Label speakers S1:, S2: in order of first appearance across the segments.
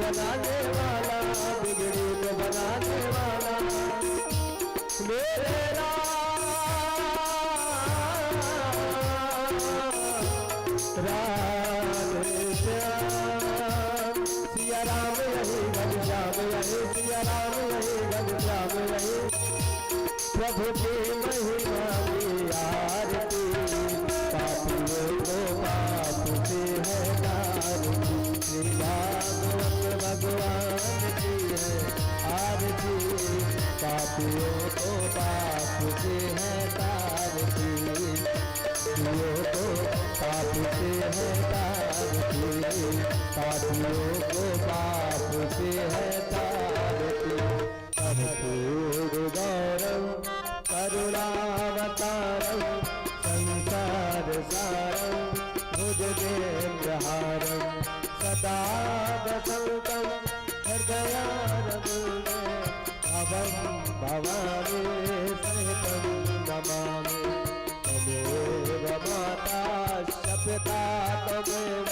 S1: बनाने वाला, बिगड़ी को बनाने वाला मेरे राधे श्याम। सिया राम यही घनश्याम यही, सिया राम यही घनश्याम यही, प्रभु की महिमा की आरती, पापियों को पाप से है तारती, श्री भागवत भगवान की है आरती, पापियों को पाप से है तारती, पापियों को पाप से है तारती, पापियों को पाप से है तारती। कर्पूर गौरम करुणावतारम संसार सारम भुजगेन्द्रहारम सदा वसन्तं हृदयारविन्दे भवं भवानी सहितं नमामि। त्वमेव माता शपिता त्वमेव,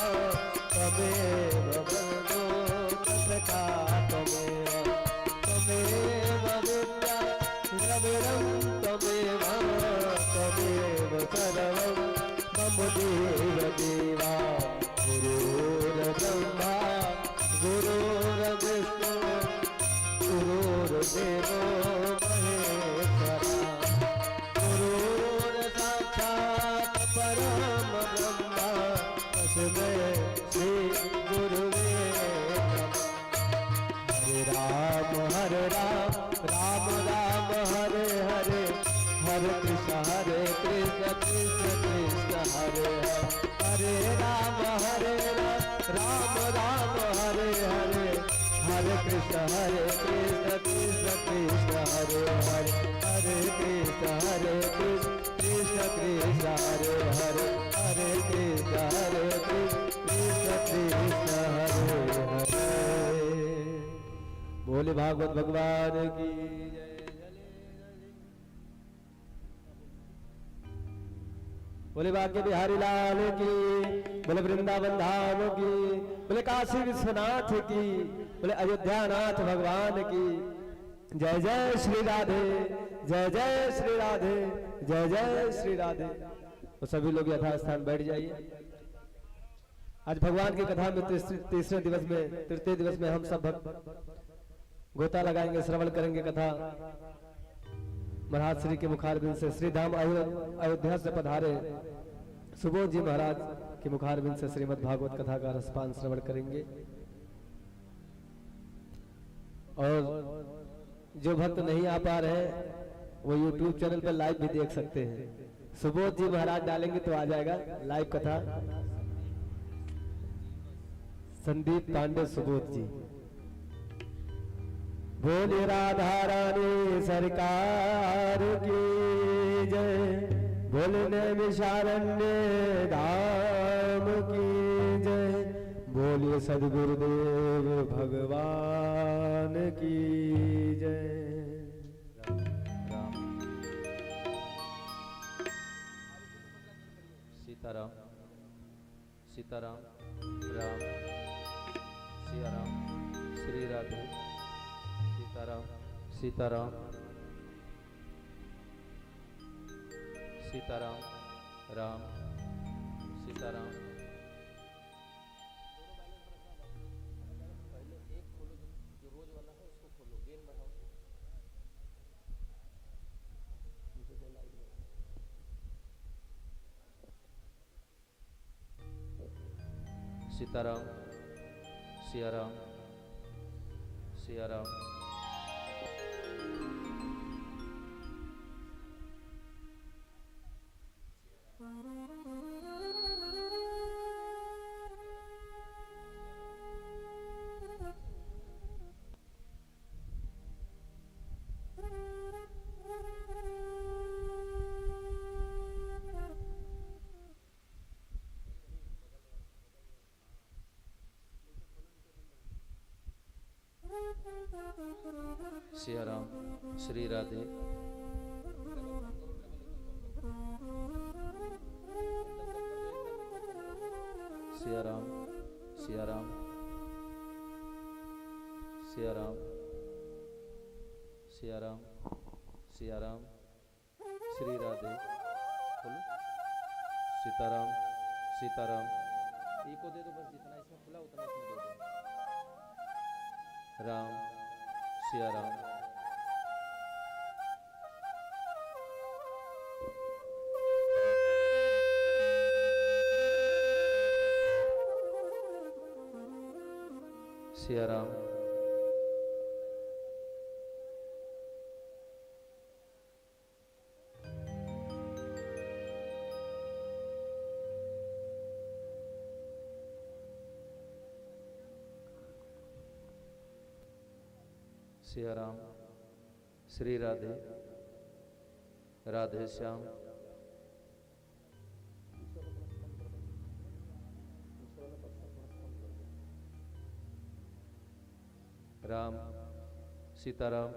S1: त्वमेव बन्धो प्रसखा त्वमेव, त्वमेव विद्या द्रविणं त्वमेव, त्वमेव सर्वं मम देव देवा। गुरुर्ब्रह्मा गुरुर्विष्णु गुरुर्देवो महेश्वरा, गुरुर्साक्षात् परम ब्रह्मा तस्मै श्री गुरुवे नमः। हरे राम राम राम हरे हरे, हरे कृष्ण कृष्ण कृष्ण हरे हरे, हरे राम राम राम हरे हरे, हरे कृष्ण कृष्ण कृष्ण हरे हरे, हरे कृष्ण कृष्ण कृष्ण हरे हरे, हरे कृष्ण कृष्ण कृष्ण हरे हरे। बोले भागवत भगवान की जय। बोले भाग्य बिहारी लाल की, बोले वृंदावन धाम की, बोले काशी विश्वनाथ की, बोले अयोध्या नाथ भगवान की जय। जय श्री राधे, जय जय श्री राधे, जय जय श्री राधे। तो सभी लोग यथास्थान बैठ जाइए। आज भगवान की कथा में तीसरे दिवस में, तृतीय दिवस में हम सब भक्त गोता लगाएंगे, श्रवण करेंगे कथा। महाराज श्री के मुखारबिंद से, श्री धाम अयोध्या से पधारे सुबोध जी महाराज के मुखारबिंद से श्रीमद् भागवत कथा का रसपान श्रवण करेंगे। और जो भक्त नहीं आ पा रहे वो YouTube चैनल पर लाइव भी देख सकते हैं। सुबोध जी महाराज डालेंगे तो आ जाएगा लाइव कथा। संदीप पांडे सुबोध जी। बोले राधा रानी सरकार की जय, बोले नैमिषारण्य धाम की जय, बोलिए सद्गुरुदेव भगवान की जय।
S2: सीताराम सीताराम राम सिया राम, श्री राधे सीताराम सीताराम सीताराम राम सीताराम। पहले एक खोलो जो रोज वाला है उसको खोलो, गेन बढ़ाओ। सीताराम सिया राम सिया राम। सिया राम, श्री राधे। सिया राम सिया राम सिया राम सिया राम सिया राम श्री राधे बोलो सीताराम सीताराम को दे दो बस जितना इसमें खुला उतना इसमें दे दो राम सिया राम सिया राम सिया राम श्री राधे राधे श्याम राम सीताराम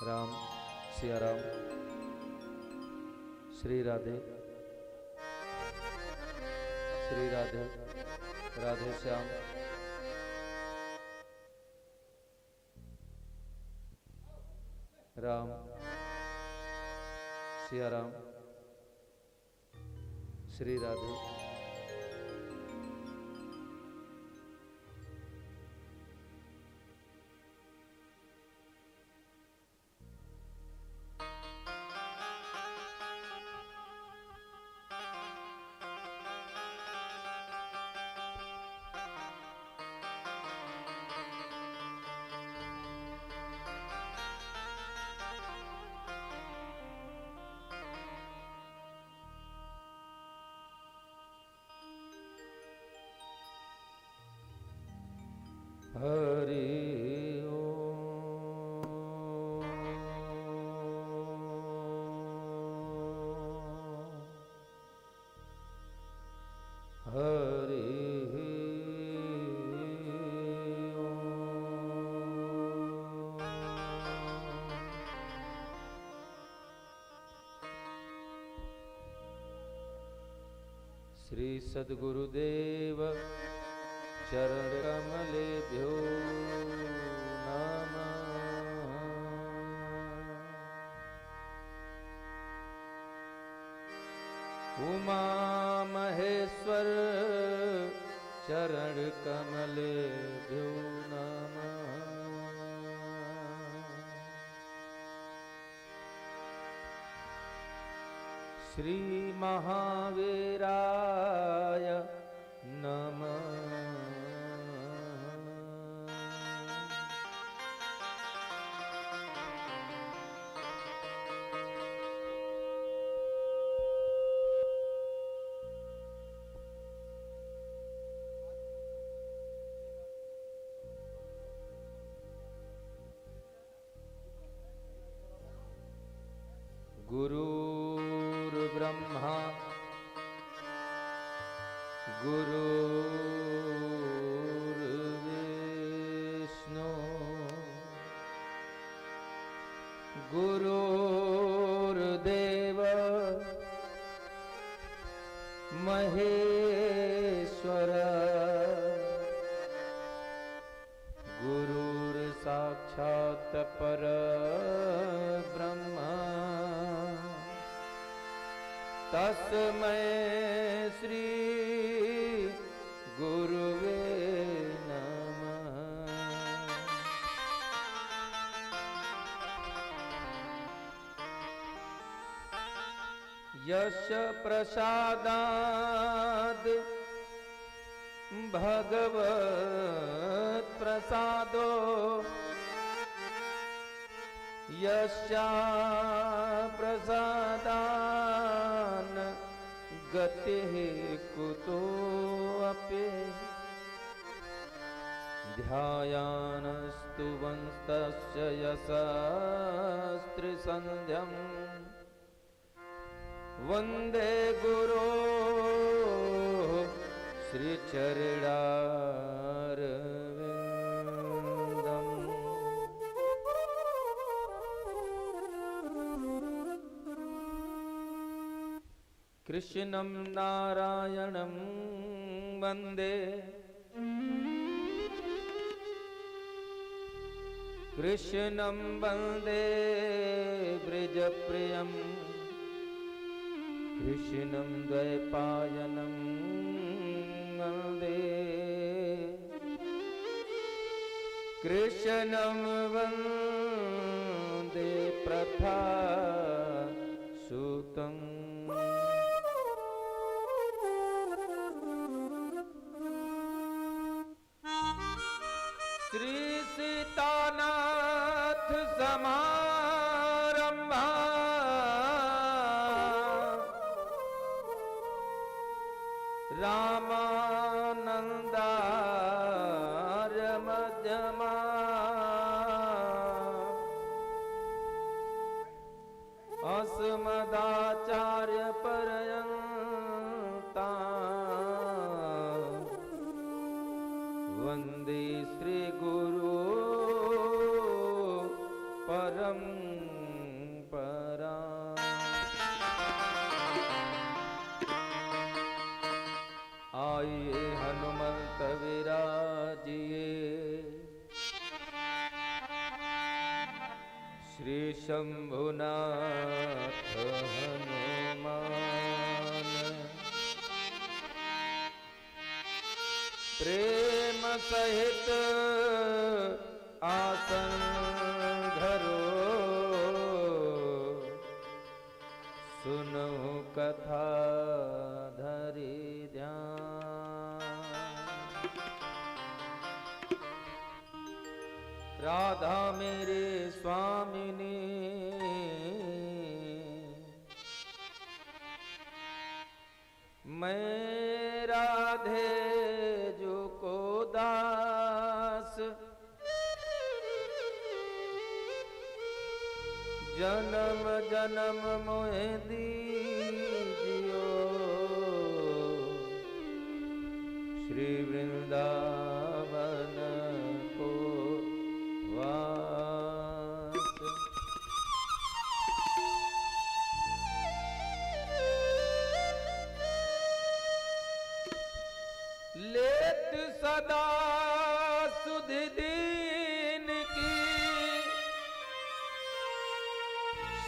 S2: राम सिया राम श्री राधे राधे श्याम राम सिया राम श्री राधे हरि ओम हरि श्री सद्गुरुदेव चरण कमलेभ्यो नमः। उमा महेश्वर चरण कमलेभ्यो नमः। श्री महावीराय नमः। गुरुर्ब्रह्मा गुरुर्विष्णु गुरुर्देव महेश्वर गुरुर्साक्षात् परब्रह्म तस्मै श्री गुरुवे नमः। यस्य प्रसादाद् भगवत् प्रसादो यस्या प्रसादान् गतिः कुतोऽपि ध्यायानस्तु वंस्तस्य यशस्त्रिसन्ध्यम् वन्दे गुरो श्रीचरणारविन्दम्। कृष्णं नारायणं वन्दे कृष्णं वन्दे ब्रजप्रियं कृष्णं द्वैपायनं वन्दे कृष्णं वन्दे प्रथासुतं श्री सीतानाथ समारंभा रामानंदार्य मध्यमा अस्मदाचार्य पर्यंता वंदे श्री गुरु परंपरा। आइए हनुमंत विराजिए श्री शंभुनाथ हनुमान प्रेम सहित आसन धरो सुनो कथा धरि ध्यान। राधा मेरे स्वामिनी मैं राधे जो को दास जन्म जन्म मोहे दीजियो श्री वृंदावन को वास। लेत सदा सुधि दीन की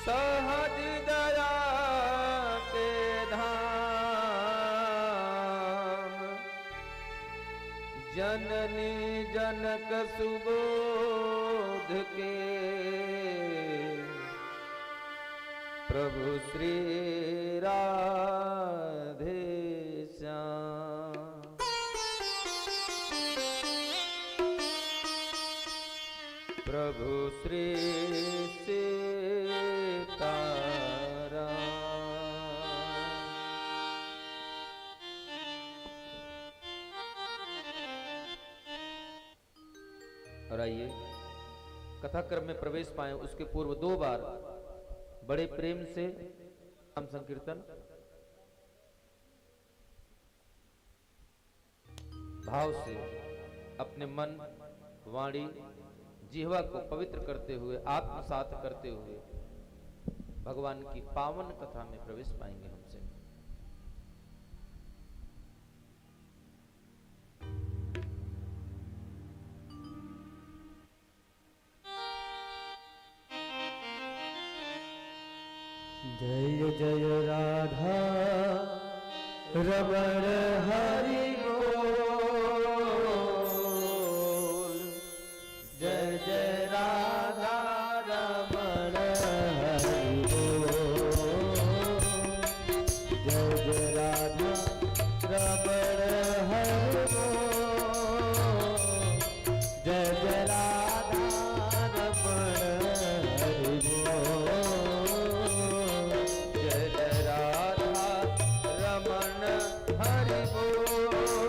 S2: सहज दया के धाम जननी जनक सुबोध के प्रभु श्री राधे श्याम। प्रभु श्री सीताराम। और आइए कथाक्रम में प्रवेश पाए उसके पूर्व 2 बार बड़े प्रेम से नाम संकीर्तन भाव से अपने मन वाणी जिह्वा को पवित्र करते हुए आत्मसात करते हुए भगवान की पावन कथा में प्रवेश पाएंगे हमसे।
S1: जय जय राधा रमण हरि बोल। जय जय राधा रमण हरि बोल। जय जय राधा रमण हरि बोल। जय जय राधा रमण हरि बोल। जय जय राधा रमण हरि बोल।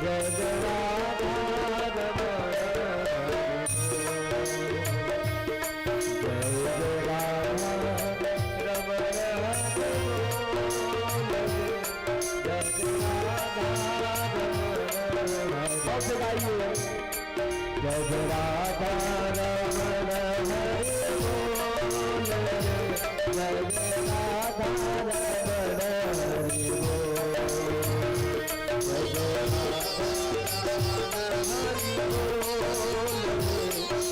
S1: जय जय राधा रमण जय जय राधा रमण जय जय राधा रमण सबसे गाइए जय जय राधा रमण हरि बोल जय जय राधा रमण हरि बोल जय जय राधा रमण हरि बोल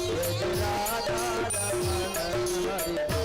S1: जय जय राधा रमण हरि बोल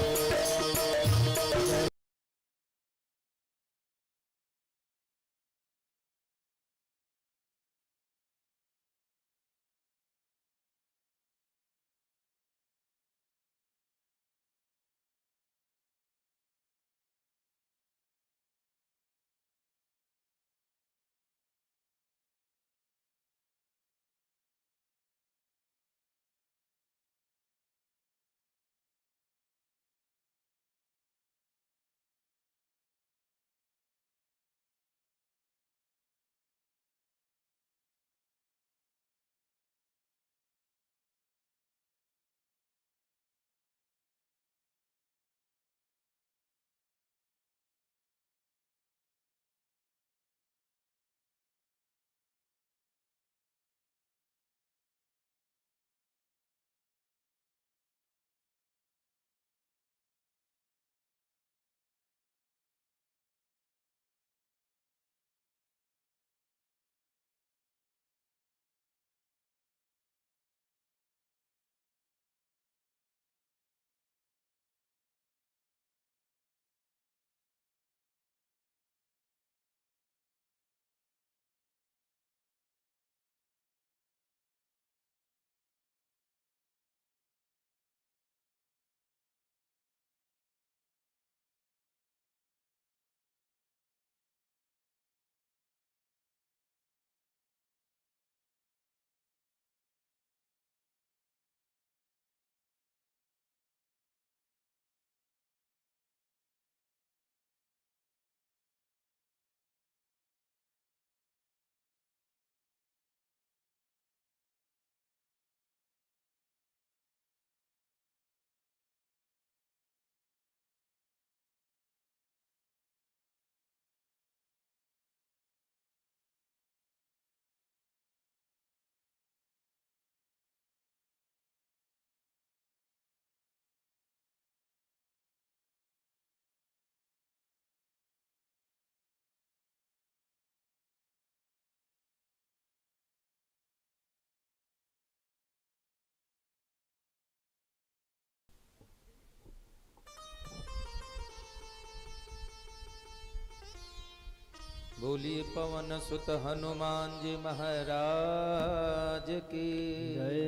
S2: बोलिए पवन सुत हनुमान जी महाराज की
S1: जय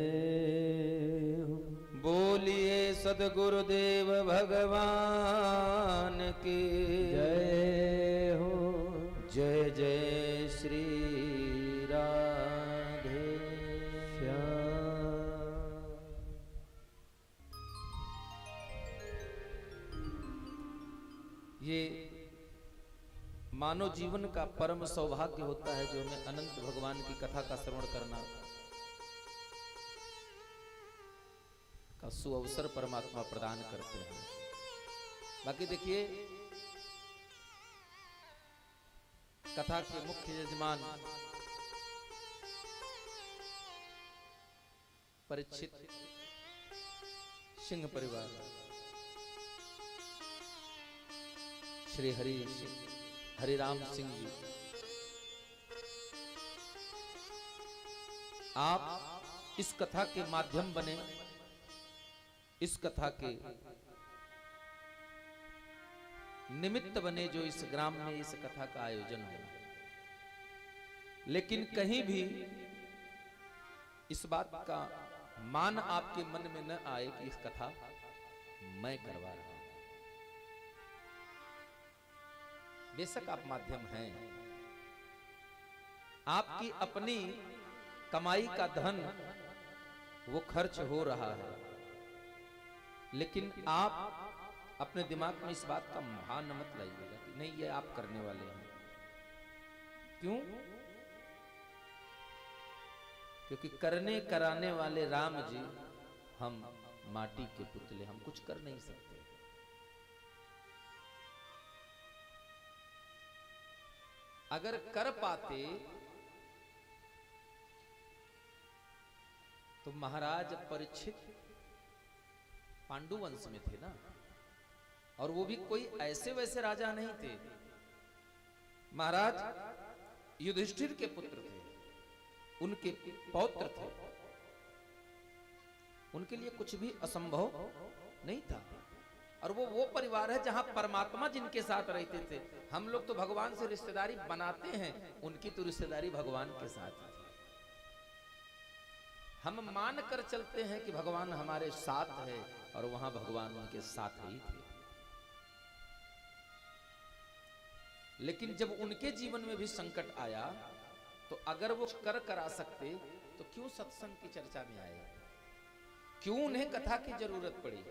S1: हो
S2: बोलिए सदगुरुदेव भगवान की
S1: जय हो
S2: जय जय श्री राधे
S1: श्याम
S2: ये मानव जीवन का परम सौभाग्य होता है जो हमें अनंत भगवान की कथा का श्रवण करना का सुअवसर परमात्मा प्रदान करते हैं। बाकी देखिए कथा के मुख्य यजमान परीक्षित सिंह परिवार श्री हरिराम सिंह जी, आप इस कथा के माध्यम बने, इस कथा के निमित्त बने जो इस ग्राम में इस कथा का आयोजन हो। लेकिन कहीं भी इस बात का मान आपके मन में न आए कि इस कथा मैं करवा रहा हूं। बेशक आप माध्यम हैं, आपकी अपनी कमाई का धन वो खर्च हो रहा है, लेकिन आप अपने दिमाग में इस बात का भान मत लाइएगा कि नहीं ये आप करने वाले हैं। क्यों? क्योंकि करने कराने वाले राम जी, हम माटी के पुतले, हम कुछ कर नहीं सकते। अगर कर पाते तो महाराज परीक्षित पांडु वंश में थे ना, और वो भी कोई ऐसे वैसे राजा नहीं थे। महाराज युधिष्ठिर के पुत्र थे, उनके पौत्र थे, उनके लिए कुछ भी असंभव नहीं था। और वो परिवार है जहां परमात्मा जिनके साथ रहते थे। हम लोग तो भगवान से रिश्तेदारी बनाते हैं, उनकी तो रिश्तेदारी भगवान के साथ है। हम मान कर चलते हैं कि भगवान हमारे साथ है, और वहां भगवान उनके साथ ही थे। लेकिन जब उनके जीवन में भी संकट आया, तो अगर वो कर करा सकते तो क्यों सत्संग की चर्चा में आए, क्यों उन्हें कथा की जरूरत पड़ी,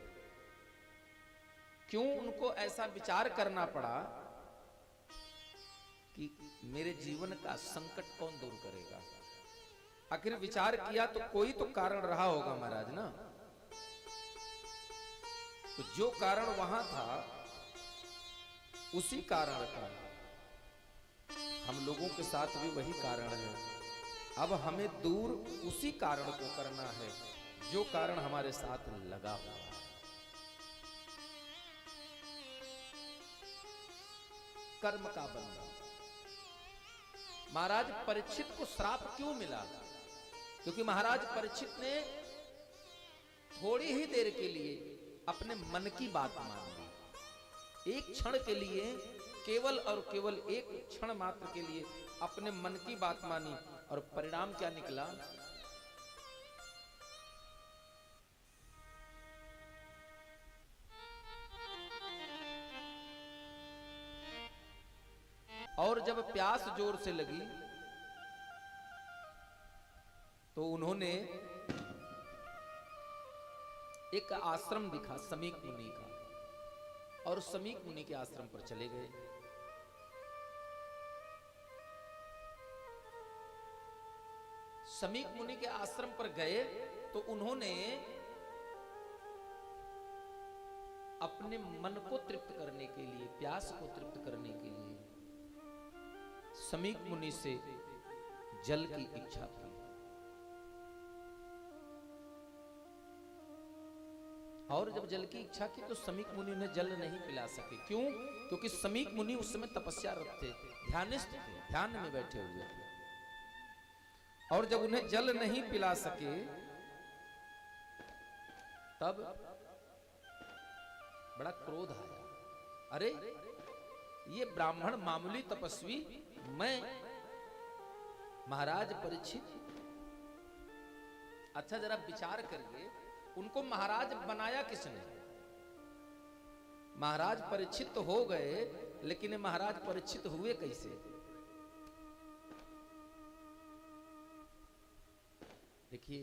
S2: क्यों उनको ऐसा विचार करना पड़ा कि मेरे जीवन का संकट कौन दूर करेगा। आखिर विचार किया तो कोई तो कारण रहा होगा महाराज ना। तो जो कारण वहां था, उसी कारण का हम लोगों के साथ भी वही कारण है। अब हमें दूर उसी कारण को करना है जो कारण हमारे साथ लगा हुआ है। कर्म का बंधन। महाराज परीक्षित को श्राप क्यों मिला? क्योंकि महाराज परीक्षित ने थोड़ी ही देर के लिए अपने मन की बात मान ली। एक क्षण के लिए, केवल और केवल एक क्षण मात्र के लिए अपने मन की बात मानी, और परिणाम क्या निकला? और जब प्यास जोर से लगी तो उन्होंने एक आश्रम दिखा समीक मुनि का, और समीक मुनि के आश्रम पर चले गए। समीक मुनि के आश्रम पर गए तो उन्होंने अपने मन को तृप्त करने के लिए, प्यास को तृप्त करने के लिए समीक मुनि से जल की इच्छा की। और जब जल की इच्छा की तो समीक मुनि उन्हें जल नहीं पिला सके। क्यों? क्योंकि समीक मुनि उस समय तपस्यारत थे, ध्यानिष्ठ थे, ध्यान में बैठे हुए थे। और जब उन्हें जल नहीं पिला सके, तब बड़ा क्रोध आया। अरे ये ब्राह्मण मामूली तपस्वी, मैं महाराज परीक्षित। अच्छा जरा विचार करिए, उनको महाराज बनाया किसने? महाराज परीक्षित तो हो गए, लेकिन महाराज परीक्षित हुए कैसे? देखिए